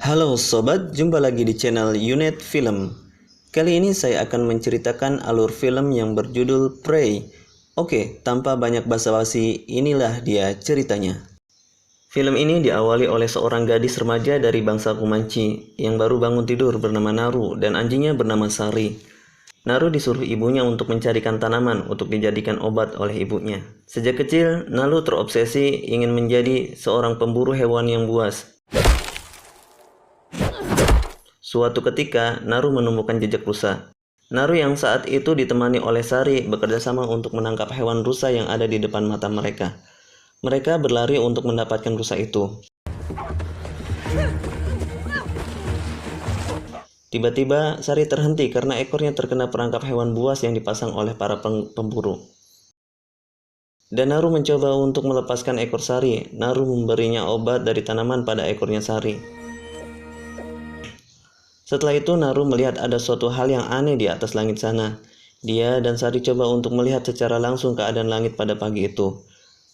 Halo sobat, jumpa lagi di channel Unit Film. Kali ini saya akan menceritakan alur film yang berjudul Prey. Oke, tanpa banyak basa-basi, inilah dia ceritanya. Film ini diawali oleh seorang gadis remaja dari bangsa Comanche yang baru bangun tidur bernama Naru dan anjingnya bernama Sari. Naru disuruh ibunya untuk mencarikan tanaman untuk dijadikan obat oleh ibunya. Sejak kecil, Naru terobsesi ingin menjadi seorang pemburu hewan yang buas. Suatu ketika, Naru menemukan jejak rusa. Naru yang saat itu ditemani oleh Sari bekerja sama untuk menangkap hewan rusa yang ada di depan mata mereka. Mereka berlari untuk mendapatkan rusa itu. Tiba-tiba, Sari terhenti karena ekornya terkena perangkap hewan buas yang dipasang oleh para pemburu. Dan Naru mencoba untuk melepaskan ekor Sari. Naru memberinya obat dari tanaman pada ekornya Sari. Setelah itu Naru melihat ada suatu hal yang aneh di atas langit sana. Dia dan Sari coba untuk melihat secara langsung keadaan langit pada pagi itu.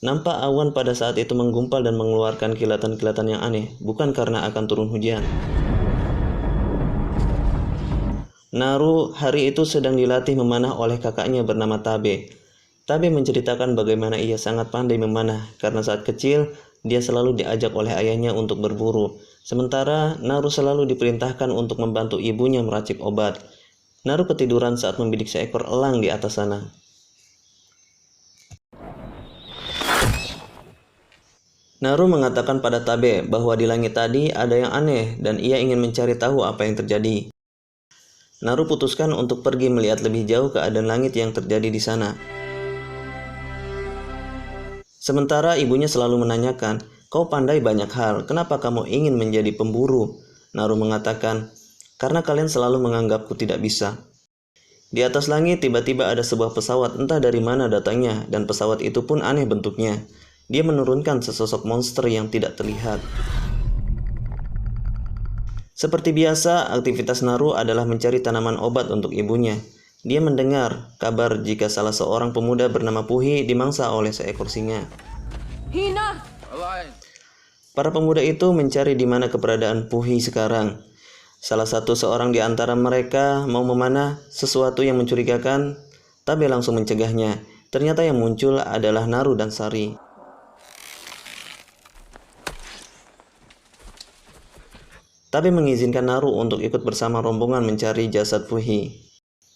Nampak awan pada saat itu menggumpal dan mengeluarkan kilatan-kilatan yang aneh, bukan karena akan turun hujan. Naru hari itu sedang dilatih memanah oleh kakaknya bernama Tabe. Tabe menceritakan bagaimana ia sangat pandai memanah karena saat kecil dia selalu diajak oleh ayahnya untuk berburu. Sementara Naru selalu diperintahkan untuk membantu ibunya meracik obat. Naru ketiduran saat membidik seekor elang di atas sana. Naru mengatakan pada Tabe bahwa di langit tadi ada yang aneh dan ia ingin mencari tahu apa yang terjadi. Naru putuskan untuk pergi melihat lebih jauh keadaan langit yang terjadi di sana. Sementara ibunya selalu menanyakan, "Kau pandai banyak hal, kenapa kamu ingin menjadi pemburu?" Naru mengatakan, "Karena kalian selalu menganggapku tidak bisa." Di atas langit tiba-tiba ada sebuah pesawat entah dari mana datangnya dan pesawat itu pun aneh bentuknya. Dia menurunkan sesosok monster yang tidak terlihat. Seperti biasa, aktivitas Naru adalah mencari tanaman obat untuk ibunya. Dia mendengar kabar jika salah seorang pemuda bernama Puhi dimangsa oleh seekor singa. Hina! Para pemuda itu mencari di mana keberadaan Puhi sekarang. Salah seorang di antara mereka mau memanah sesuatu yang mencurigakan. Tabe langsung mencegahnya. Ternyata yang muncul adalah Naru dan Sari. Tabe mengizinkan Naru untuk ikut bersama rombongan mencari jasad Puhi.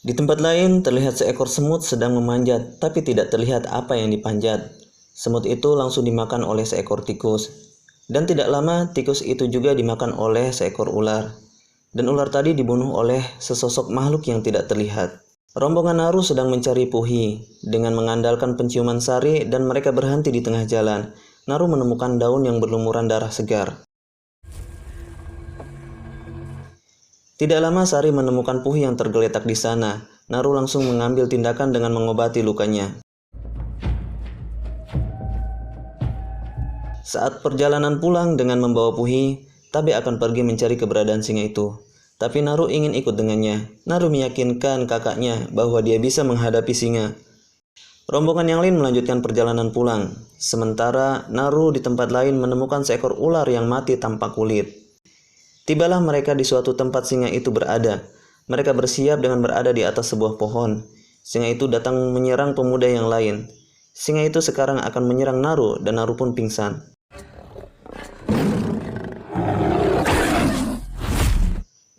Di tempat lain terlihat seekor semut sedang memanjat, tapi tidak terlihat apa yang dipanjat. Semut itu langsung dimakan oleh seekor tikus. Dan tidak lama tikus itu juga dimakan oleh seekor ular. Dan ular tadi dibunuh oleh sesosok makhluk yang tidak terlihat. Rombongan Naru sedang mencari Puhi dengan mengandalkan penciuman Sari dan mereka berhenti di tengah jalan. Naru menemukan daun yang berlumuran darah segar. Tidak lama Sari menemukan Puhi yang tergeletak di sana. Naru langsung mengambil tindakan dengan mengobati lukanya. Saat perjalanan pulang dengan membawa Puhi, Tabe akan pergi mencari keberadaan singa itu. Tapi Naru ingin ikut dengannya. Naru meyakinkan kakaknya bahwa dia bisa menghadapi singa. Rombongan yang lain melanjutkan perjalanan pulang. Sementara Naru di tempat lain menemukan seekor ular yang mati tanpa kulit. Tibalah mereka di suatu tempat singa itu berada. Mereka bersiap dengan berada di atas sebuah pohon. Singa itu datang menyerang pemuda yang lain. Singa itu sekarang akan menyerang Naru dan Naru pun pingsan.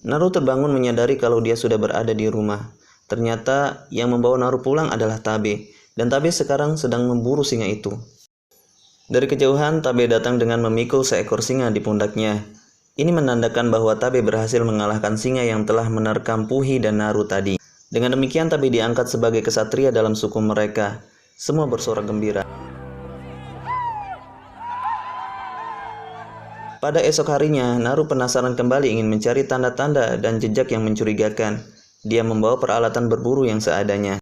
Naru terbangun menyadari kalau dia sudah berada di rumah. Ternyata yang membawa Naru pulang adalah Tabe. Dan Tabe sekarang sedang memburu singa itu. Dari kejauhan Tabe datang dengan memikul seekor singa di pundaknya. Ini menandakan bahwa Tabe berhasil mengalahkan singa yang telah menerkam Puhi dan Naru tadi. Dengan demikian Tabe diangkat sebagai kesatria dalam suku mereka. Semua bersorak gembira. Pada esok harinya, Naru penasaran kembali ingin mencari tanda-tanda dan jejak yang mencurigakan. Dia membawa peralatan berburu yang seadanya.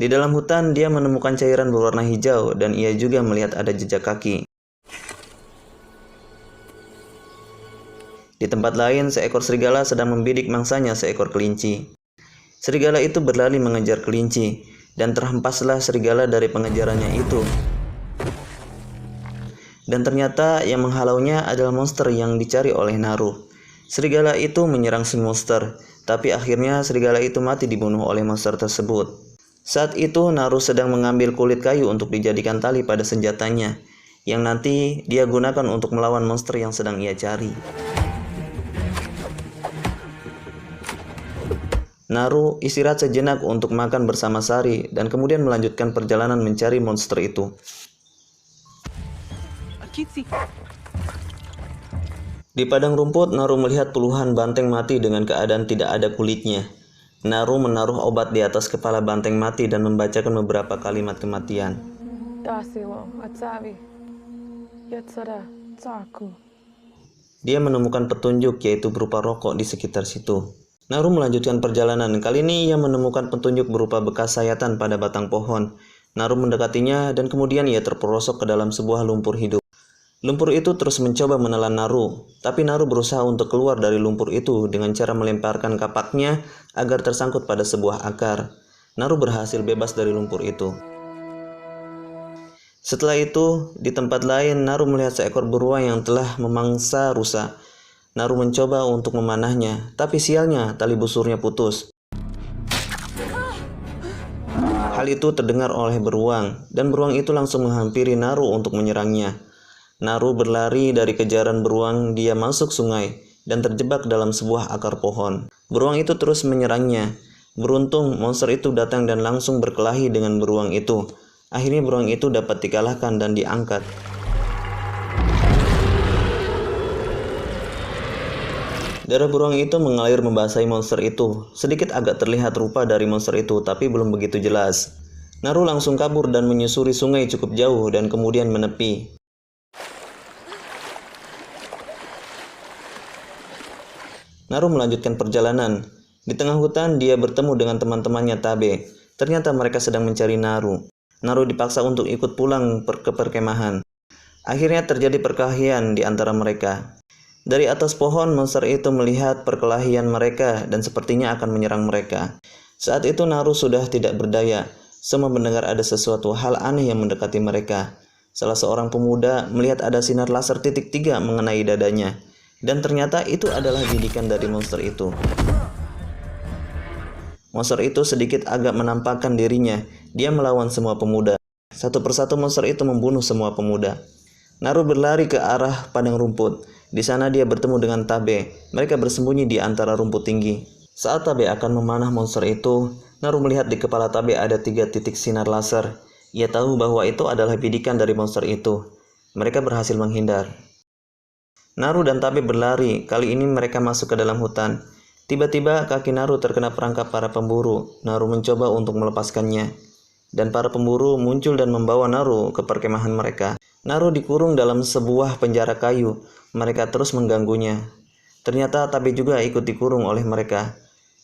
Di dalam hutan, dia menemukan cairan berwarna hijau dan ia juga melihat ada jejak kaki. Di tempat lain, seekor serigala sedang membidik mangsanya seekor kelinci. Serigala itu berlari mengejar kelinci, dan terhempaslah serigala dari pengejarannya itu. Dan ternyata yang menghalaunya adalah monster yang dicari oleh Naru. Serigala itu menyerang si monster, tapi akhirnya serigala itu mati dibunuh oleh monster tersebut. Saat itu Naru sedang mengambil kulit kayu untuk dijadikan tali pada senjatanya, yang nanti dia gunakan untuk melawan monster yang sedang ia cari. Naru istirahat sejenak untuk makan bersama Sari dan kemudian melanjutkan perjalanan mencari monster itu. Di padang rumput, Naru melihat puluhan banteng mati dengan keadaan tidak ada kulitnya. Naru menaruh obat di atas kepala banteng mati dan membacakan beberapa kalimat kematian. Dia menemukan petunjuk yaitu berupa rokok di sekitar situ. Naru melanjutkan perjalanan. Kali ini ia menemukan petunjuk berupa bekas sayatan pada batang pohon. Naru mendekatinya dan kemudian ia terperosok ke dalam sebuah lumpur hidup. Lumpur itu terus mencoba menelan Naru, tapi Naru berusaha untuk keluar dari lumpur itu dengan cara melemparkan kapaknya agar tersangkut pada sebuah akar. Naru berhasil bebas dari lumpur itu. Setelah itu, di tempat lain Naru melihat seekor beruang yang telah memangsa rusa. Naru mencoba untuk memanahnya, tapi sialnya tali busurnya putus. Hal itu terdengar oleh beruang, dan beruang itu langsung menghampiri Naru untuk menyerangnya. Naru berlari dari kejaran beruang, dia masuk sungai, dan terjebak dalam sebuah akar pohon. Beruang itu terus menyerangnya. Beruntung, monster itu datang dan langsung berkelahi dengan beruang itu. Akhirnya beruang itu dapat dikalahkan dan diangkat. Darah beruang itu mengalir membasahi monster itu. Sedikit agak terlihat rupa dari monster itu, tapi belum begitu jelas. Naru langsung kabur dan menyusuri sungai cukup jauh dan kemudian menepi. Naru melanjutkan perjalanan. Di tengah hutan, dia bertemu dengan teman-temannya Tabe. Ternyata mereka sedang mencari Naru. Naru dipaksa untuk ikut pulang ke perkemahan. Akhirnya terjadi perkelahian di antara mereka. Dari atas pohon, monster itu melihat perkelahian mereka dan sepertinya akan menyerang mereka. Saat itu Naru sudah tidak berdaya. Semua mendengar ada sesuatu hal aneh yang mendekati mereka. Salah seorang pemuda melihat ada sinar laser titik 3 mengenai dadanya. Dan ternyata itu adalah bidikan dari monster itu. Monster itu sedikit agak menampakkan dirinya. Dia melawan semua pemuda. Satu persatu monster itu membunuh semua pemuda. Naru berlari ke arah padang rumput. Di sana dia bertemu dengan Tabe. Mereka bersembunyi di antara rumput tinggi. Saat Tabe akan memanah monster itu, Naru melihat di kepala Tabe ada 3 titik sinar laser. Ia tahu bahwa itu adalah bidikan dari monster itu. Mereka berhasil menghindar. Naru dan Tabe berlari. Kali ini mereka masuk ke dalam hutan. Tiba-tiba kaki Naru terkena perangkap para pemburu. Naru mencoba untuk melepaskannya. Dan para pemburu muncul dan membawa Naru ke perkemahan mereka. Naru dikurung dalam sebuah penjara kayu. Mereka terus mengganggunya. Ternyata Tabe juga ikut dikurung oleh mereka.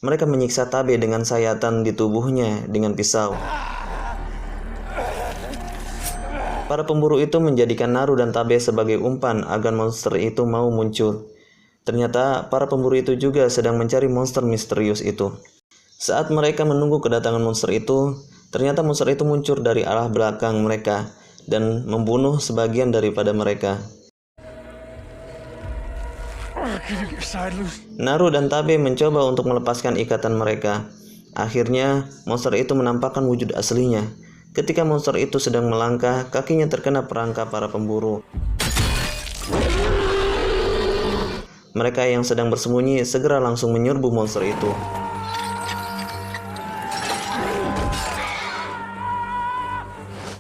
Mereka menyiksa Tabe dengan sayatan di tubuhnya dengan pisau. Para pemburu itu menjadikan Naru dan Tabe sebagai umpan agar monster itu mau muncul. Ternyata para pemburu itu juga sedang mencari monster misterius itu. Saat mereka menunggu kedatangan monster itu, ternyata monster itu muncul dari arah belakang mereka dan membunuh sebagian daripada mereka. Naru dan Tabe mencoba untuk melepaskan ikatan mereka. Akhirnya, monster itu menampakkan wujud aslinya. Ketika monster itu sedang melangkah, kakinya terkena perangkap para pemburu. Mereka yang sedang bersembunyi segera langsung menyerbu monster itu.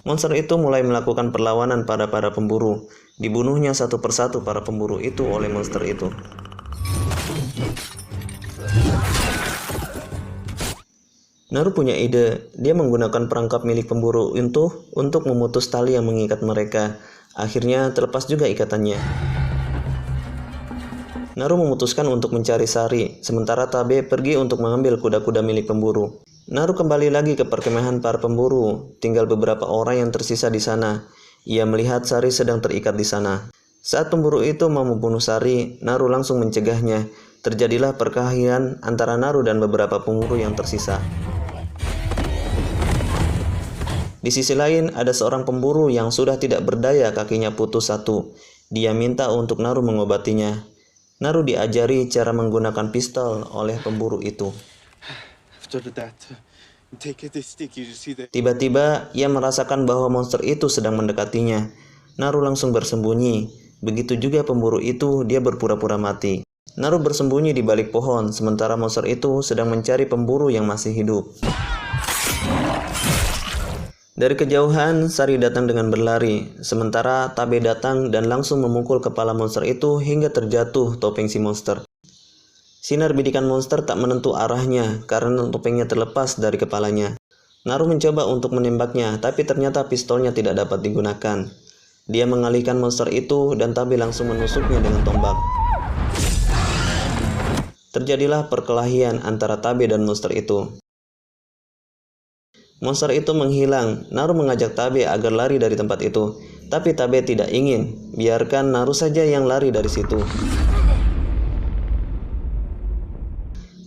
Monster itu mulai melakukan perlawanan pada para pemburu. Dibunuhnya satu persatu para pemburu itu oleh monster itu. Naru punya ide. Dia menggunakan perangkap milik pemburu untuk memutus tali yang mengikat mereka. Akhirnya terlepas juga ikatannya. Naru memutuskan untuk mencari Sari, sementara Tabe pergi untuk mengambil kuda-kuda milik pemburu. Naru kembali lagi ke perkemahan para pemburu. Tinggal beberapa orang yang tersisa di sana. Ia melihat Sari sedang terikat di sana. Saat pemburu itu mau membunuh Sari, Naru langsung mencegahnya. Terjadilah perkelahian antara Naru dan beberapa pemburu yang tersisa. Di sisi lain, ada seorang pemburu yang sudah tidak berdaya, kakinya putus satu. Dia minta untuk Naru mengobatinya. Naru diajari cara menggunakan pistol oleh pemburu itu. Tiba-tiba, ia merasakan bahwa monster itu sedang mendekatinya. Naru langsung bersembunyi. Begitu juga pemburu itu, dia berpura-pura mati. Naru bersembunyi di balik pohon, sementara monster itu sedang mencari pemburu yang masih hidup. Dari kejauhan, Sari datang dengan berlari, sementara Tabe datang dan langsung memukul kepala monster itu hingga terjatuh topeng si monster. Sinar bidikan monster tak menentu arahnya karena topengnya terlepas dari kepalanya. Naru mencoba untuk menembaknya, tapi ternyata pistolnya tidak dapat digunakan. Dia mengalihkan monster itu dan Tabe langsung menusuknya dengan tombak. Terjadilah perkelahian antara Tabe dan monster itu. Monster itu menghilang. Naru mengajak Tabe agar lari dari tempat itu, tapi Tabe tidak ingin. Biarkan Naru saja yang lari dari situ.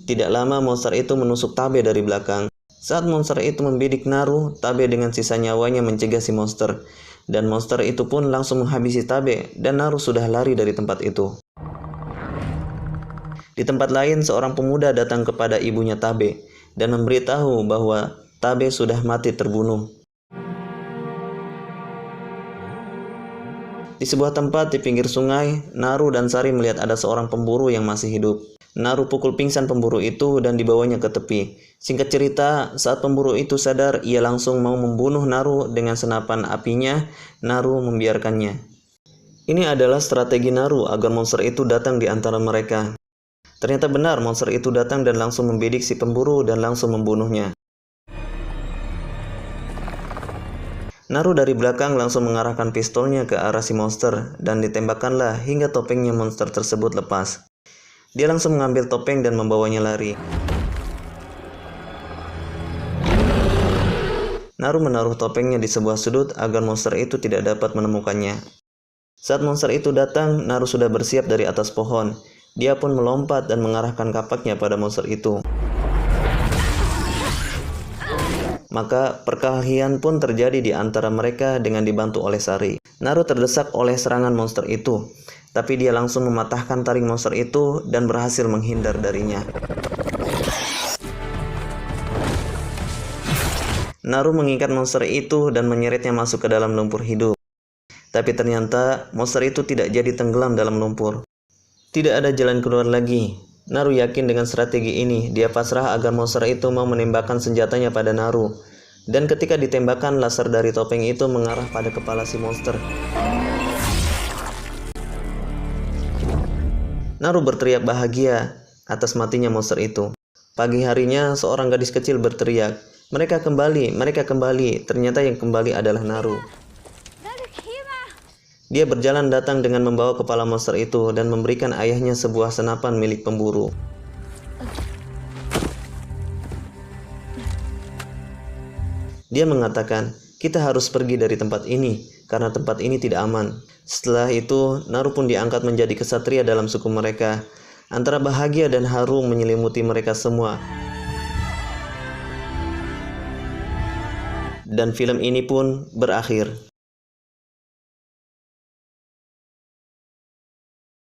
Tidak lama monster itu menusuk Tabe dari belakang. Saat monster itu membidik Naru, Tabe dengan sisa nyawanya mencegah si monster. Dan monster itu pun langsung menghabisi Tabe dan Naru sudah lari dari tempat itu. Di tempat lain, seorang pemuda datang kepada ibunya Tabe dan memberitahu bahwa Tabe sudah mati terbunuh. Di sebuah tempat di pinggir sungai, Naru dan Sari melihat ada seorang pemburu yang masih hidup. Naru pukul pingsan pemburu itu dan dibawanya ke tepi. Singkat cerita, saat pemburu itu sadar, ia langsung mau membunuh Naru dengan senapan apinya. Naru membiarkannya. Ini adalah strategi Naru agar monster itu datang di antara mereka. Ternyata benar, monster itu datang dan langsung membidik si pemburu dan langsung membunuhnya. Naru dari belakang langsung mengarahkan pistolnya ke arah si monster dan ditembakkanlah hingga topengnya monster tersebut lepas. Dia langsung mengambil topeng dan membawanya lari. Naru menaruh topengnya di sebuah sudut agar monster itu tidak dapat menemukannya. Saat monster itu datang, Naru sudah bersiap dari atas pohon. Dia pun melompat dan mengarahkan kapaknya pada monster itu. Maka perkelahian pun terjadi di antara mereka dengan dibantu oleh Sari. Naru terdesak oleh serangan monster itu, tapi dia langsung mematahkan taring monster itu dan berhasil menghindar darinya. Naru mengikat monster itu dan menyeretnya masuk ke dalam lumpur hidup. Tapi ternyata monster itu tidak jadi tenggelam dalam lumpur. Tidak ada jalan keluar lagi. Naru yakin dengan strategi ini, dia pasrah agar monster itu mau menembakkan senjatanya pada Naru. Dan ketika ditembakkan, laser dari topeng itu mengarah pada kepala si monster. Naru berteriak bahagia atas matinya monster itu. Pagi harinya, seorang gadis kecil berteriak, mereka kembali. Ternyata yang kembali adalah Naru. Dia berjalan datang dengan membawa kepala monster itu dan memberikan ayahnya sebuah senapan milik pemburu. Dia mengatakan, kita harus pergi dari tempat ini karena tempat ini tidak aman. Setelah itu, Naru pun diangkat menjadi kesatria dalam suku mereka. Antara bahagia dan haru menyelimuti mereka semua. Dan film ini pun berakhir.